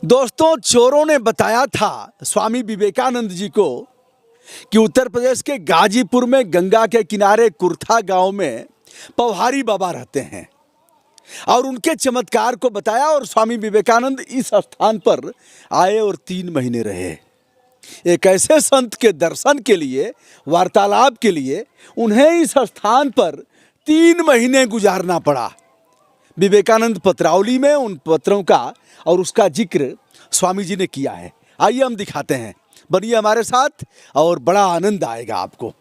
दोस्तों, चोरों ने बताया था स्वामी विवेकानंद जी को कि उत्तर प्रदेश के गाजीपुर में गंगा के किनारे कुर्था गांव में पौहारी बाबा रहते हैं और उनके चमत्कार को बताया। और स्वामी विवेकानंद इस स्थान पर आए और 3 महीने रहे। एक ऐसे संत के दर्शन के लिए, वार्तालाप के लिए उन्हें इस स्थान पर 3 महीने गुजारना पड़ा। विवेकानंद पत्रावली में उन पत्रों का और उसका जिक्र स्वामी जी ने किया है। आइए हम दिखाते हैं, बनिए हमारे साथ और बड़ा आनंद आएगा आपको।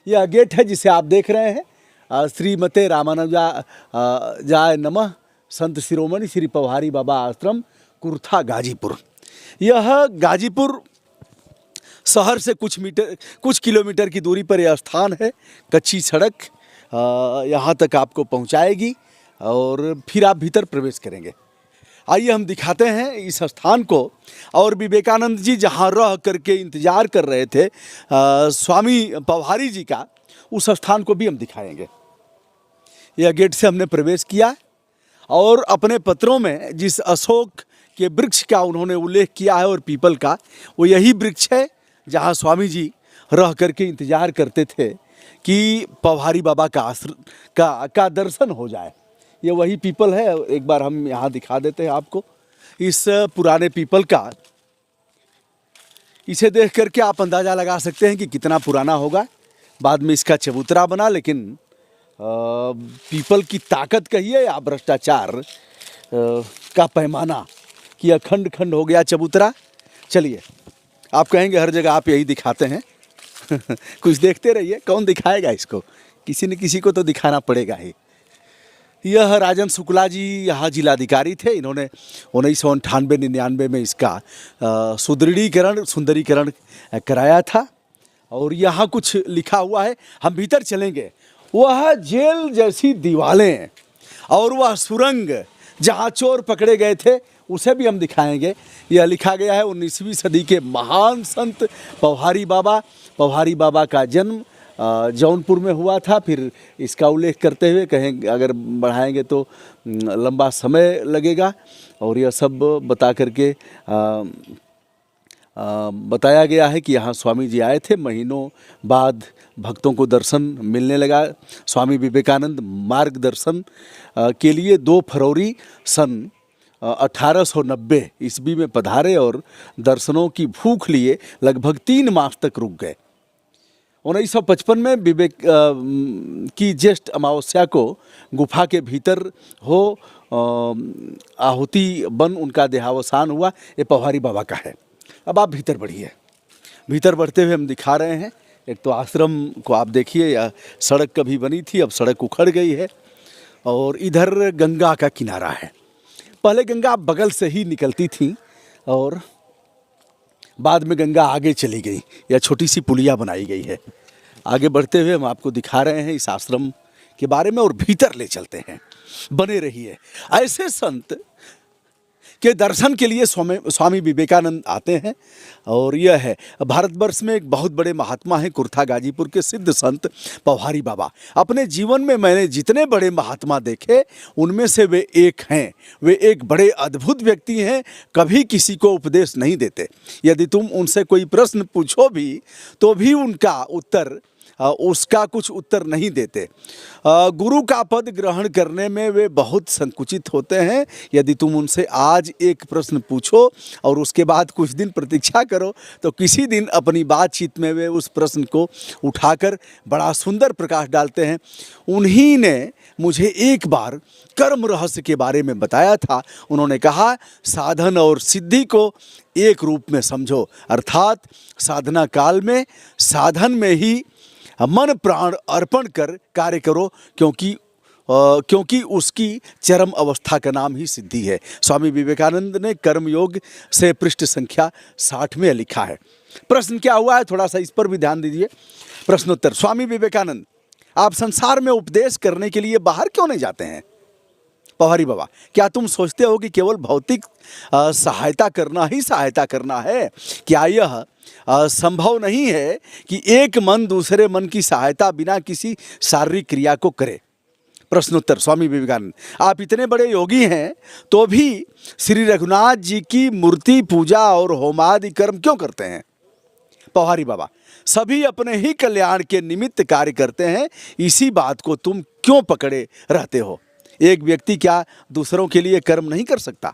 यह गेट है जिसे आप देख रहे हैं। श्रीमते रामानुजाय नमः, संत शिरोमणि श्री पौहारी बाबा आश्रम, कुर्था, गाजीपुर। यह गाजीपुर शहर से कुछ किलोमीटर की दूरी पर यह स्थान है। कच्ची सड़क यहाँ तक आपको पहुँचाएगी और फिर आप भीतर प्रवेश करेंगे। आइए हम दिखाते हैं इस स्थान को। और विवेकानंद जी जहाँ रह करके इंतज़ार कर रहे थे स्वामी पौहारी जी का, उस स्थान को भी हम दिखाएंगे। यह गेट से हमने प्रवेश किया और अपने पत्रों में जिस अशोक के वृक्ष का उन्होंने उल्लेख किया है और पीपल का, वो यही वृक्ष है जहाँ स्वामी जी रह करके इंतज़ार करते थे कि पौहारी बाबा का दर्शन हो जाए। ये वही पीपल है। एक बार हम यहाँ दिखा देते हैं आपको इस पुराने पीपल का। इसे देख करके आप अंदाज़ा लगा सकते हैं कि कितना पुराना होगा। बाद में इसका चबूतरा बना, लेकिन पीपल की ताकत कहिए या भ्रष्टाचार का पैमाना कि अखंड खंड हो गया चबूतरा। चलिए, आप कहेंगे हर जगह आप यही दिखाते हैं कुछ देखते रहिए, कौन दिखाएगा इसको, किसी न किसी को तो दिखाना पड़ेगा ही। यह राजन शुक्ला जी यहाँ जिलाधिकारी थे। इन्होंने 1998-99 में इसका सुंदरीकरण कराया था। और यहाँ कुछ लिखा हुआ है, हम भीतर चलेंगे। वह जेल जैसी दीवारें और वह सुरंग जहाँ चोर पकड़े गए थे, उसे भी हम दिखाएंगे। यह लिखा गया है 19वीं सदी के महान संत पौहारी बाबा का जन्म जौनपुर में हुआ था। फिर इसका उल्लेख करते हुए कहें, अगर बढ़ाएंगे तो लंबा समय लगेगा। और यह सब बता करके बताया गया है कि यहाँ स्वामी जी आए थे। महीनों बाद भक्तों को दर्शन मिलने लगा। स्वामी विवेकानंद मार्गदर्शन के लिए 2 फरवरी सन 1890 ईस्वी में पधारे और दर्शनों की भूख लिए लगभग 3 मास तक रुक गए। 1955 में विवेक की ज्येष्ठ अमावस्या को गुफा के भीतर हो आहुति बन उनका देहावसान हुआ। ये पौहारी बाबा का है। अब आप भीतर बढ़िए। भीतर बढ़ते हुए हम दिखा रहे हैं। एक तो आश्रम को आप देखिए, यह सड़क कभी बनी थी, अब सड़क उखड़ गई है। और इधर गंगा का किनारा है। पहले गंगा बगल से ही निकलती थी और बाद में गंगा आगे चली गई। यह छोटी सी पुलिया बनाई गई है। आगे बढ़ते हुए हम आपको दिखा रहे हैं इस आश्रम के बारे में और भीतर ले चलते हैं। बने रहिए। ऐसे संत के दर्शन के लिए स्वामी विवेकानंद आते हैं। और यह है, भारतवर्ष में एक बहुत बड़े महात्मा हैं, कुर्था गाजीपुर के सिद्ध संत पौहारी बाबा। अपने जीवन में मैंने जितने बड़े महात्मा देखे, उनमें से वे एक हैं। वे एक बड़े अद्भुत व्यक्ति हैं। कभी किसी को उपदेश नहीं देते। यदि तुम उनसे कोई प्रश्न पूछो भी तो भी उसका कुछ उत्तर नहीं देते। गुरु का पद ग्रहण करने में वे बहुत संकुचित होते हैं। यदि तुम उनसे आज एक प्रश्न पूछो और उसके बाद कुछ दिन प्रतीक्षा करो, तो किसी दिन अपनी बातचीत में वे उस प्रश्न को उठाकर बड़ा सुंदर प्रकाश डालते हैं। उन्हीं ने मुझे एक बार कर्म रहस्य के बारे में बताया था। उन्होंने कहा, साधन और सिद्धि को एक रूप में समझो, अर्थात साधना काल में साधन में ही मन प्राण अर्पण कर कार्य करो, क्योंकि उसकी चरम अवस्था का नाम ही सिद्धि है। स्वामी विवेकानंद ने कर्मयोग से पृष्ठ संख्या 60 में लिखा है। प्रश्न क्या हुआ है, थोड़ा सा इस पर भी ध्यान दीजिए। प्रश्नोत्तर। स्वामी विवेकानंद, आप संसार में उपदेश करने के लिए बाहर क्यों नहीं जाते हैं? पौहारी बाबा, क्या तुम सोचते हो कि केवल भौतिक सहायता करना ही सहायता करना है? क्या यह संभव नहीं है कि एक मन दूसरे मन की सहायता बिना किसी शारीरिक क्रिया को करे? प्रश्नोत्तर स्वामी विवेकानंद, आप इतने बड़े योगी हैं तो भी श्री रघुनाथ जी की मूर्ति पूजा और होमादि कर्म क्यों करते हैं? पौहारी बाबा, सभी अपने ही कल्याण के निमित्त कार्य करते हैं, इसी बात को तुम क्यों पकड़े रहते हो? एक व्यक्ति क्या दूसरों के लिए कर्म नहीं कर सकता?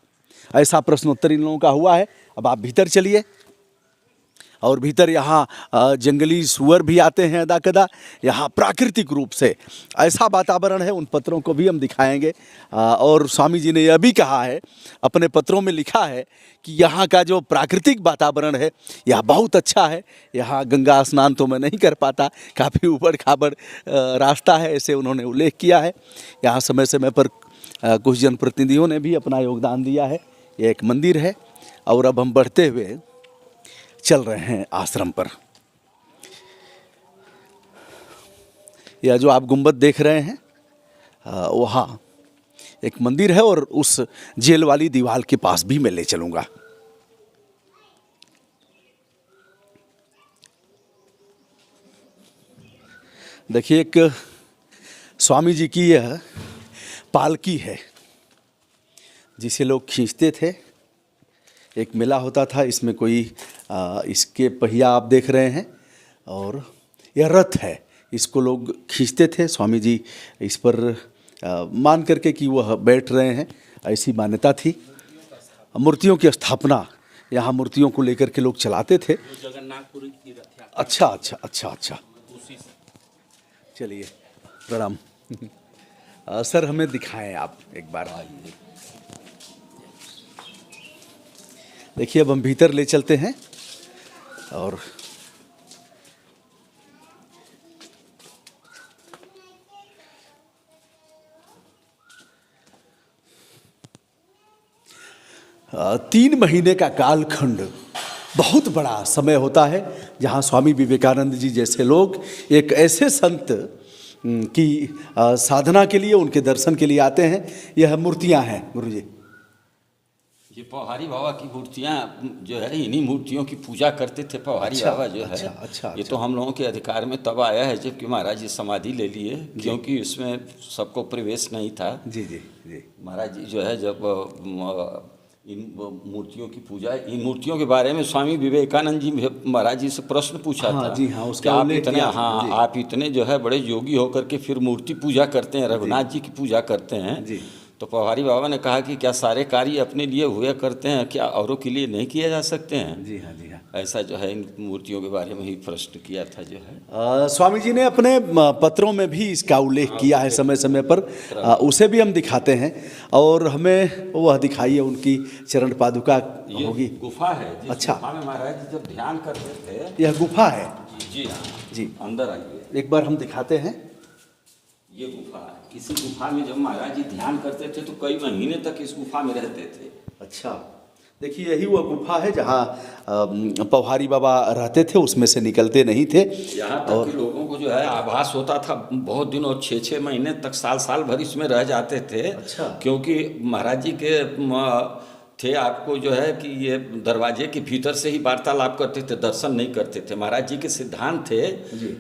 ऐसा प्रश्नोत्तर इन लोगों का हुआ है। अब आप भीतर चलिए, और भीतर यहाँ जंगली सुअर भी आते हैं अदा कदा। यहाँ प्राकृतिक रूप से ऐसा वातावरण है, उन पत्रों को भी हम दिखाएंगे। और स्वामी जी ने यह भी कहा है, अपने पत्रों में लिखा है कि यहाँ का जो प्राकृतिक वातावरण है यह बहुत अच्छा है। यहाँ गंगा स्नान तो मैं नहीं कर पाता, काफ़ी ऊबड़ खाबड़ रास्ता है, ऐसे उन्होंने उल्लेख किया है। यहाँ समय समय पर कुछ जनप्रतिनिधियों ने भी अपना योगदान दिया है। ये एक मंदिर है, और अब हम बढ़ते हुए चल रहे हैं आश्रम पर। यह जो आप गुंबद देख रहे हैं वहाँ एक मंदिर है, और उस जेल वाली दीवार के पास भी मैं ले चलूँगा। देखिए, एक स्वामी जी की यह पालकी है जिसे लोग खींचते थे। एक मेला होता था, इसमें कोई इसके पहिया आप देख रहे हैं, और यह रथ है, इसको लोग खींचते थे। स्वामी जी इस पर मान करके कि वह बैठ रहे हैं, ऐसी मान्यता थी। मूर्तियों की स्थापना, यहाँ मूर्तियों को लेकर के लोग चलाते थे। अच्छा अच्छा अच्छा अच्छा, चलिए प्रणाम। सर, हमें दिखाएं आप एक बार। देखिए, अब हम भीतर ले चलते हैं, और तीन महीने का कालखंड बहुत बड़ा समय होता है, जहाँ स्वामी विवेकानंद जी जैसे लोग एक ऐसे संत की साधना के लिए, उनके दर्शन के लिए आते हैं। यह मूर्तियाँ हैं गुरुजी, ये पौहारी बाबा की मूर्तियाँ जो है, इन्हीं मूर्तियों की पूजा करते थे पौहारी बाबा जो है। अच्छा, ये तो हम लोगों के अधिकार में तब आया है जबकि महाराज जी समाधि ले लिए, क्योंकि इसमें सबको प्रवेश नहीं था। जी जी जी। महाराज जी जो है जब इन मूर्तियों की पूजा, इन मूर्तियों के बारे में स्वामी विवेकानंद जी महाराज जी से प्रश्न पूछा था। जी हाँ, उसका आप इतने आप इतने जो है बड़े योगी होकर के फिर मूर्ति पूजा करते हैं, रघुनाथ जी की पूजा करते हैं जी। तो पौहारी बाबा ने कहा कि क्या सारे कार्य अपने लिए हुए करते हैं, क्या औरों के लिए नहीं किए जा सकते हैं? जी हाँ, जी हाँ। ऐसा जो है इन मूर्तियों के बारे में ही प्रश्न किया था जो है। स्वामी जी ने अपने पत्रों में भी इसका उल्लेख किया है समय समय पर, उसे भी हम दिखाते हैं। और हमें वह दिखाइए, उनकी चरण पादुका होगी। गुफा है। अच्छा, गुफा में महाराज जी जब ध्यान करते थे। यह गुफा है? जी हाँ जी, अंदर आइए, एक बार हम दिखाते हैं। ये गुफा है। इसी गुफा में जब महाराज जी ध्यान करते थे तो कई महीने तक इस गुफा में रहते थे। अच्छा, देखिए, यही वह गुफा है जहाँ पौहारी बाबा रहते थे, उसमें से निकलते नहीं थे। यहाँ तक कि लोगों को जो है आभास होता था बहुत दिन, और 6-6 महीने तक, साल भर इसमें रह जाते थे। अच्छा। क्योंकि महाराज जी के थे आपको जो है कि ये दरवाजे के भीतर से ही वार्तालाप करते थे, दर्शन नहीं करते थे। महाराज जी के सिद्धांत थे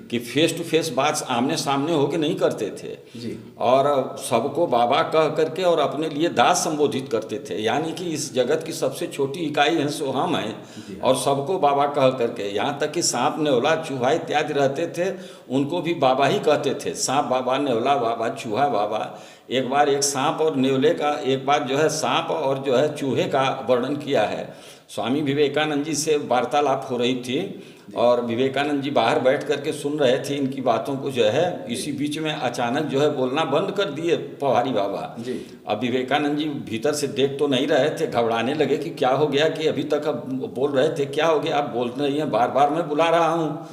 कि फेस टू फेस बात आमने सामने होके नहीं करते थे जी। और सबको बाबा कह करके और अपने लिए दास संबोधित करते थे, यानी कि इस जगत की सबसे छोटी इकाई है सो हम हैं, और सबको बाबा कह करके, यहाँ तक कि सांप नेवला चूहा इत्यादि रहते थे उनको भी बाबा ही कहते थे। सांप बाबा, नेवला बाबा, चूहा बाबा। एक बार एक सांप और नेवले का, एक बार जो है सांप और जो है चूहे का वर्णन किया है। स्वामी विवेकानंद जी से वार्तालाप हो रही थी और विवेकानंद जी बाहर बैठ करके सुन रहे थे इनकी बातों को जो है। इसी बीच में अचानक जो है बोलना बंद कर दिए पौहारी बाबा जी। अब विवेकानंद जी भीतर से देख तो नहीं रहे थे, घबराने लगे कि क्या हो गया, कि अभी तक अब बोल रहे थे, क्या हो गया, आप बोल रही हैं, बार बार मैं बुला रहा हूँ।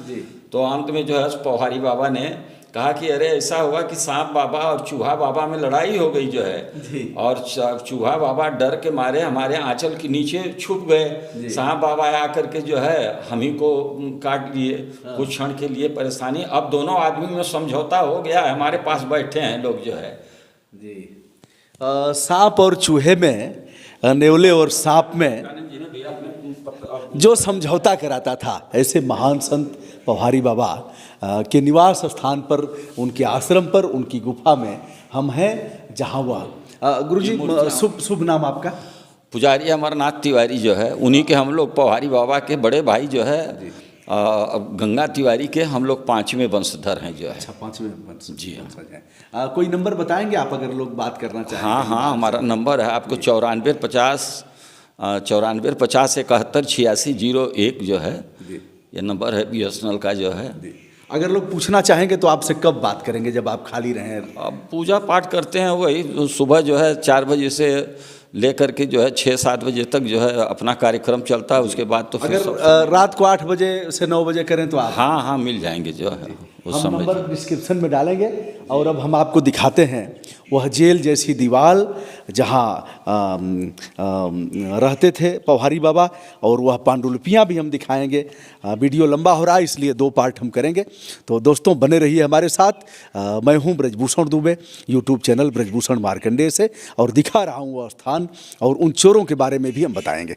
तो अंत में जो है पौहारी बाबा ने कहा कि अरे ऐसा हुआ कि सांप बाबा और चूहा बाबा में लड़ाई हो गई जो है, और चूहा बाबा डर के मारे हमारे आंचल के नीचे छुप गए। सांप बाबा आकर के जो है हम ही को काट लिए। कुछ क्षण के लिए परेशानी, अब दोनों आदमी में समझौता हो गया, हमारे पास बैठे हैं लोग जो है जी। सांप और चूहे में, नेवले और सांप में जो समझौता कराता था, ऐसे महान संत पौहारी बाबा के निवास स्थान पर, उनके आश्रम पर, उनकी गुफा में हम हैं जहाँ वह। गुरुजी शुभ नाम आपका? पुजारी अमरनाथ तिवारी जो है, उन्हीं के हम लोग पौहारी बाबा के बड़े भाई जो है गंगा तिवारी के हम लोग 5वें वंशधर हैं जो है। अच्छा, 5वें वंश। जी हाँ। कोई नंबर बताएंगे आप अगर लोग बात करना चाहें? हाँ हाँ, हमारा नंबर है आपको 9450 7186 जो है, ये नंबर है BSNL का जो है। अगर लोग पूछना चाहेंगे तो आपसे कब बात करेंगे जब आप खाली रहें? अब पूजा पाठ करते हैं वही सुबह जो है 4 बजे से लेकर के जो है 6-7 बजे तक जो है अपना कार्यक्रम चलता है। उसके बाद तो फिर अगर रात को 8 बजे से 9 बजे करें तो आप? हाँ हाँ, मिल जाएंगे जो है उस हम समय। नंबर डिस्क्रिप्शन में डालेंगे। और अब हम आपको दिखाते हैं वह जेल जैसी दीवार जहाँ रहते थे पौहारी बाबा, और वह पांडुलिपियाँ भी हम दिखाएंगे। वीडियो लंबा हो रहा है इसलिए 2 पार्ट हम करेंगे। तो दोस्तों बने रहिए हमारे साथ। मैं हूँ ब्रजभूषण दुबे, यूट्यूब चैनल ब्रजभूषण मार्कंडेय से, और दिखा रहा हूँ वह स्थान और उन चोरों के बारे में भी हम बताएंगे।